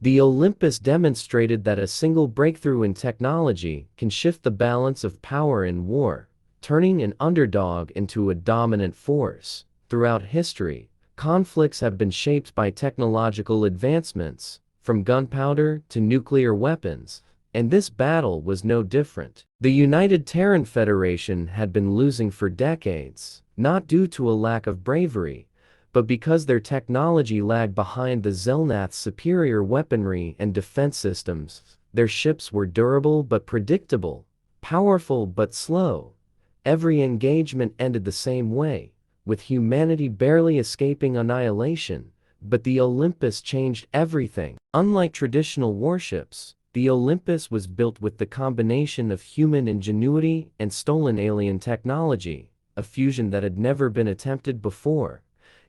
The Olympus demonstrated that a single breakthrough in technology can shift the balance of power in war, turning an underdog into a dominant force. Throughout history, conflicts have been shaped by technological advancements, from gunpowder to nuclear weapons, and this battle was no different. The United Terran Federation had been losing for decades, not due to a lack of bravery, but because their technology lagged behind the Xel'Nath's superior weaponry and defense systems. Their ships were durable but predictable, powerful but slow. Every engagement ended the same way, with humanity barely escaping annihilation. But the Olympus changed everything. Unlike traditional warships, the Olympus was built with the combination of human ingenuity and stolen alien technology, a fusion that had never been attempted before.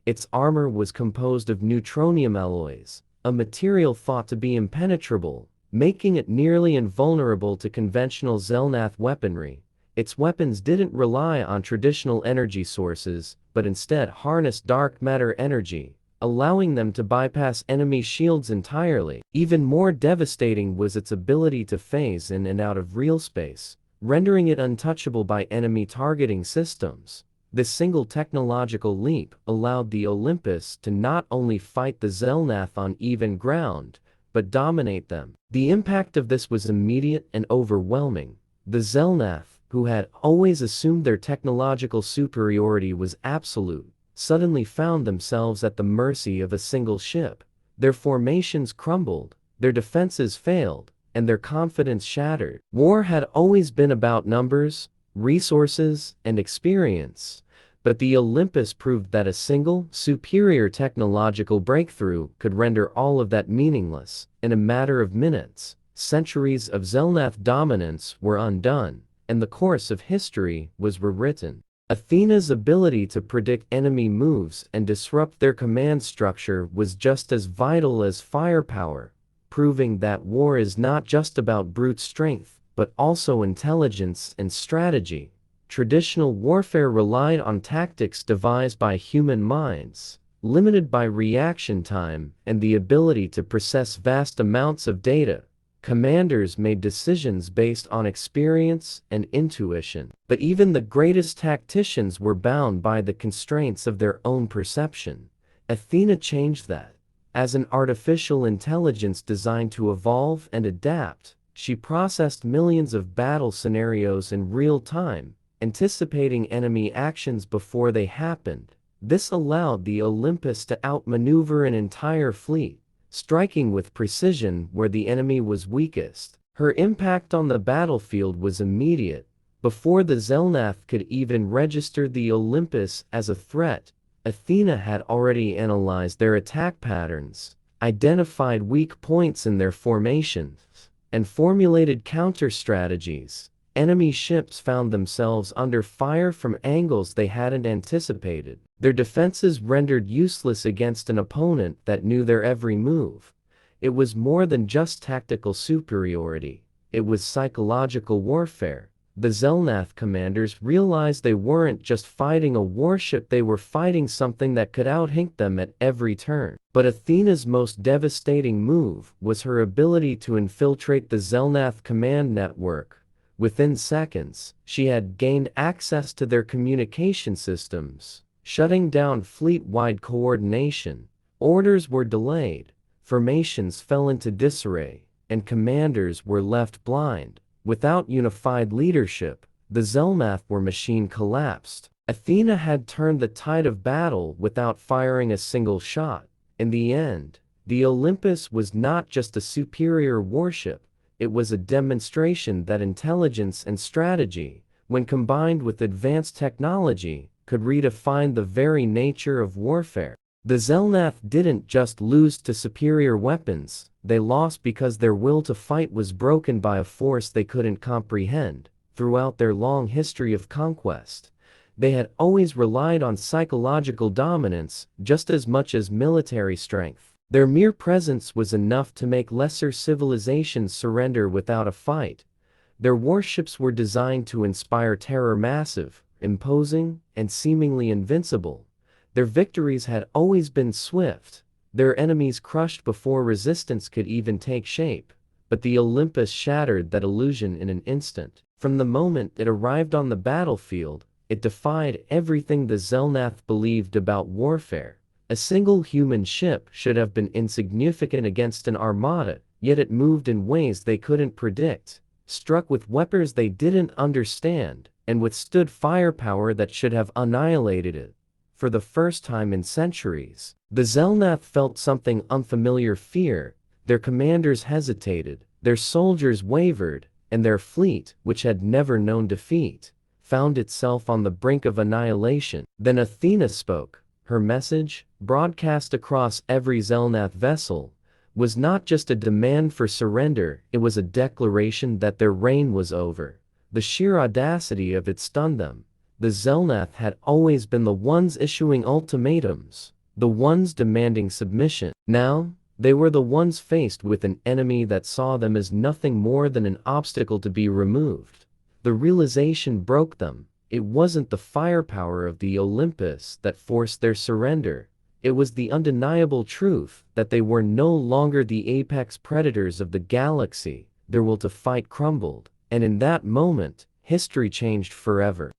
Its armor was composed of neutronium alloys, a material thought to be impenetrable, making it nearly invulnerable to conventional Xel'Nath weaponry. Its weapons didn't rely on traditional energy sources, but instead harnessed dark matter energy, allowing them to bypass enemy shields entirely. Even more devastating was its ability to phase in and out of real space, rendering it untouchable by enemy targeting systems. This single technological leap allowed the Olympus to not only fight the Xel'Nath on even ground, but dominate them. The impact of this was immediate and overwhelming. The Xel'Nath, who had always assumed their technological superiority was absolute, suddenly found themselves at the mercy of a single ship. Their formations crumbled, their defenses failed, and their confidence shattered. War had always been about numbers, resources, and experience, but the Olympus proved that a single, superior technological breakthrough could render all of that meaningless. In a matter of minutes, centuries of Xel'Nath dominance were undone, and the course of history was rewritten. Athena's ability to predict enemy moves and disrupt their command structure was just as vital as firepower, proving that war is not just about brute strength, but also intelligence and strategy. Traditional warfare relied on tactics devised by human minds, limited by reaction time and the ability to process vast amounts of data. Commanders made decisions based on experience and intuition. But even the greatest tacticians were bound by the constraints of their own perception. Athena changed that. As an artificial intelligence designed to evolve and adapt, she processed millions of battle scenarios in real time, anticipating enemy actions before they happened. This allowed the Olympus to outmaneuver an entire fleet, striking with precision where the enemy was weakest. Her impact on the battlefield was immediate. Before the Xel'Nath could even register the Olympus as a threat, Athena had already analyzed their attack patterns, identified weak points in their formations, and formulated counter-strategies. Enemy ships found themselves under fire from angles they hadn't anticipated. Their defenses rendered useless against an opponent that knew their every move. It was more than just tactical superiority. It was psychological warfare. The Xel'Nath commanders realized they weren't just fighting a warship, they were fighting something that could outthink them at every turn. But Athena's most devastating move was her ability to infiltrate the Xel'Nath command network. Within seconds, she had gained access to their communication systems, shutting down fleet-wide coordination. Orders were delayed, formations fell into disarray, and commanders were left blind. Without unified leadership, the Xel'Nath war machine collapsed. Athena had turned the tide of battle without firing a single shot. In the end, the Olympus was not just a superior warship, it was a demonstration that intelligence and strategy, when combined with advanced technology, could redefine the very nature of warfare. The Xel'Nath didn't just lose to superior weapons, they lost because their will to fight was broken by a force they couldn't comprehend. Throughout their long history of conquest, they had always relied on psychological dominance just as much as military strength. Their mere presence was enough to make lesser civilizations surrender without a fight. Their warships were designed to inspire terror, massive, imposing, and seemingly invincible. Their victories had always been swift, Their enemies crushed before resistance could even take shape, but the Olympus shattered that illusion in an instant. From the moment it arrived on the battlefield, it defied everything the Xel'Nath believed about warfare. A single human ship should have been insignificant against an armada, yet it moved in ways they couldn't predict, struck with weapons they didn't understand, and withstood firepower that should have annihilated it. For the first time in centuries, the Xel'Nath felt something unfamiliar: fear. Their commanders hesitated, their soldiers wavered, and their fleet, which had never known defeat, found itself on the brink of annihilation. Then Athena spoke. Her message, broadcast across every Xel'Nath vessel, was not just a demand for surrender, it was a declaration that their reign was over. The sheer audacity of it stunned them. The Xel'Nath had always been the ones issuing ultimatums, the ones demanding submission. Now, they were the ones faced with an enemy that saw them as nothing more than an obstacle to be removed. The realization broke them. It wasn't the firepower of the Olympus that forced their surrender. It was the undeniable truth that they were no longer the apex predators of the galaxy. Their will to fight crumbled, and in that moment, history changed forever.